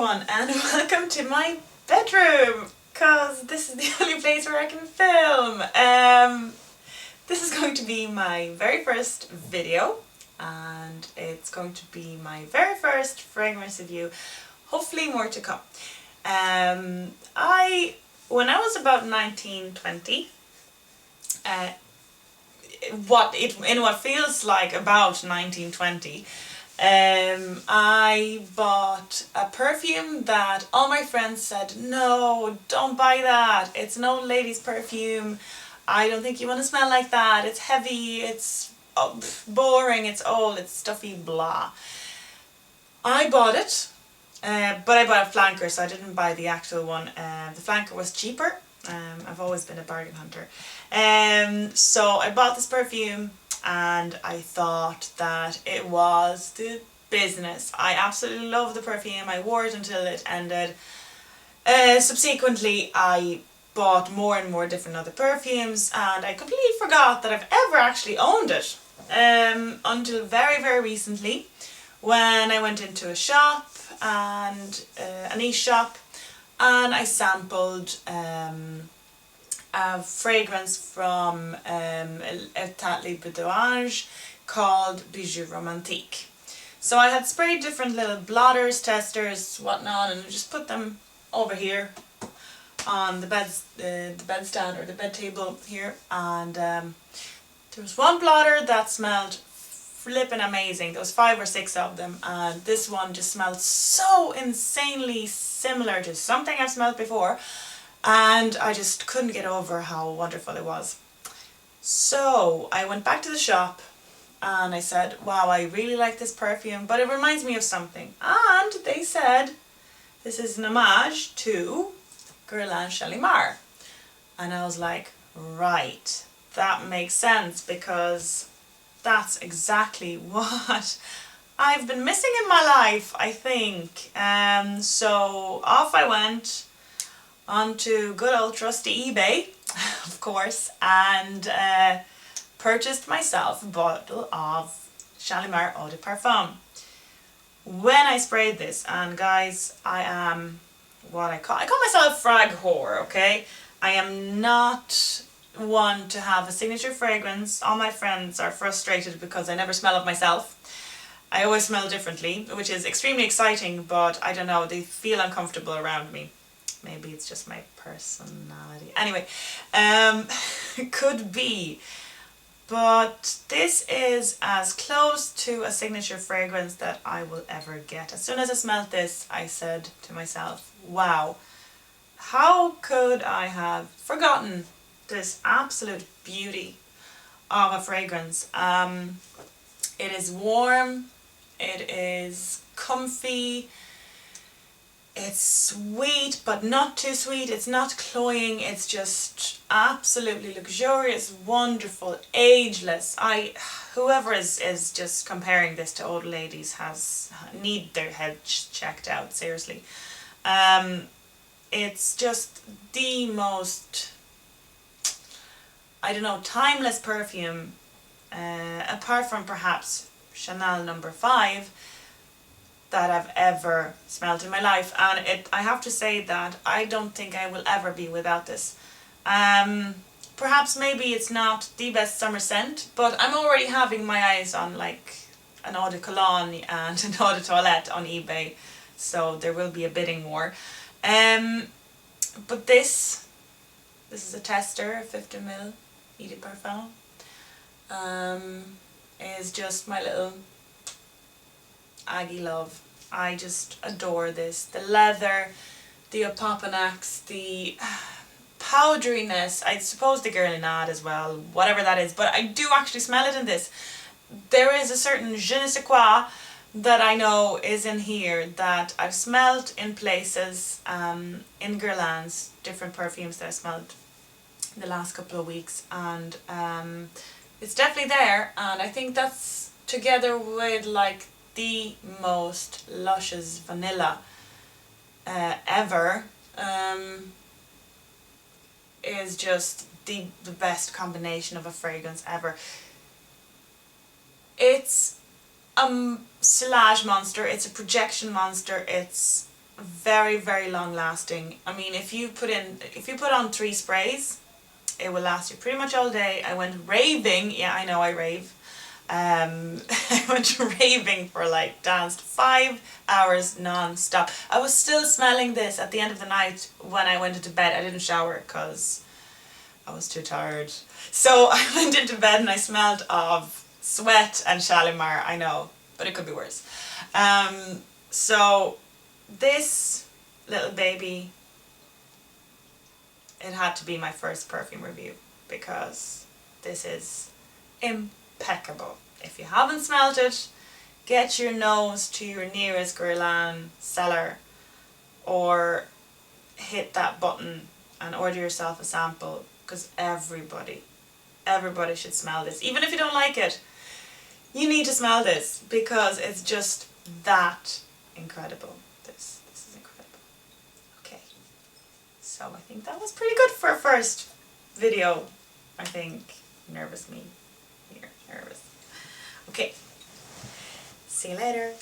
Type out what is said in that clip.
everyone and welcome to my bedroom, because this is the only place where I can film. This is going to be my very first video and it's going to be my very first fragrance review, hopefully more to come. When I was about 19, 20, in what feels like about 1920, I bought a perfume that all my friends said, no, don't buy that, it's an old lady's perfume, I don't think you want to smell like that, it's heavy, it's boring, it's old, it's stuffy, blah. I bought it, but I bought a flanker, so I didn't buy the actual one. The flanker was cheaper. I've always been a bargain hunter. So I bought this perfume and I thought that it was the business. I absolutely love the perfume. I wore it until it ended. Subsequently, I bought more and more different other perfumes and I completely forgot that I've ever actually owned it until very, very recently, when I went into a shop, and a niche shop, and I sampled a fragrance from Etat Libre called Bijoux Romantique. So I had sprayed different little blotters, testers, whatnot, and I just put them over here on the bed stand or the bed table here, and there was one blotter that smelled flippin' amazing. There was 5 or 6 of them, and this one just smelled so insanely similar to something I've smelled before, and I just couldn't get over how wonderful it was. So I went back to the shop and I said, wow, I really like this perfume, but it reminds me of something. And they said, this is an homage to Guerlain Shalimar. And I was like, right, that makes sense, because that's exactly what I've been missing in my life, I think. So off I went onto good old trusty eBay, of course, and purchased myself a bottle of Shalimar Eau de Parfum. When I sprayed this, and guys, I am what I call myself frag whore, okay? I am not one to have a signature fragrance. All my friends are frustrated because I never smell of myself. I always smell differently, which is extremely exciting, but I don't know, they feel uncomfortable around me. Maybe it's just my personality. Anyway, could be. But this is as close to a signature fragrance that I will ever get. As soon as I smelled this, I said to myself, wow, how could I have forgotten this absolute beauty of a fragrance? It is warm, it is comfy, it's sweet but not too sweet, it's not cloying, it's just absolutely luxurious, wonderful, ageless. Whoever is just comparing this to old ladies need their heads checked out, seriously. It's just the most, I don't know, timeless perfume, apart from perhaps Chanel No. 5, that I've ever smelled in my life. And I have to say that I don't think I will ever be without this. Perhaps maybe it's not the best summer scent, but I'm already having my eyes on like an Eau de Cologne and an Eau de Toilette on eBay, so there will be a bidding war. But this is a tester, 50ml Eau de Parfum, is just my little Aggie love. I just adore this. The leather, the opopanax, the powderiness, I suppose the Guerlain as well, whatever that is, but I do actually smell it in this. There is a certain je ne sais quoi that I know is in here that I've smelled in places, in Guerlain's different perfumes that I smelled the last couple of weeks, and it's definitely there, and I think that's together with like the most luscious vanilla ever, is just the best combination of a fragrance ever. It's a slage monster, it's a projection monster, it's very, very long lasting. I mean, if you put on 3 sprays, it will last you pretty much all day. I went raving. Yeah, I know I rave. I went raving for like, danced 5 hours non-stop. I was still smelling this at the end of the night when I went into bed. I didn't shower because I was too tired. So I went into bed and I smelled of sweat and Shalimar. I know, but it could be worse. So this little baby, it had to be my first perfume review because this is impeccable. If you haven't smelled it, get your nose to your nearest Guerlain seller or hit that button and order yourself a sample, because everybody should smell this. Even if you don't like it, you need to smell this because it's just that incredible. This is incredible. Okay, so I think that was pretty good for a first video. I think. Nervous me here, nervous. Okay, see you later.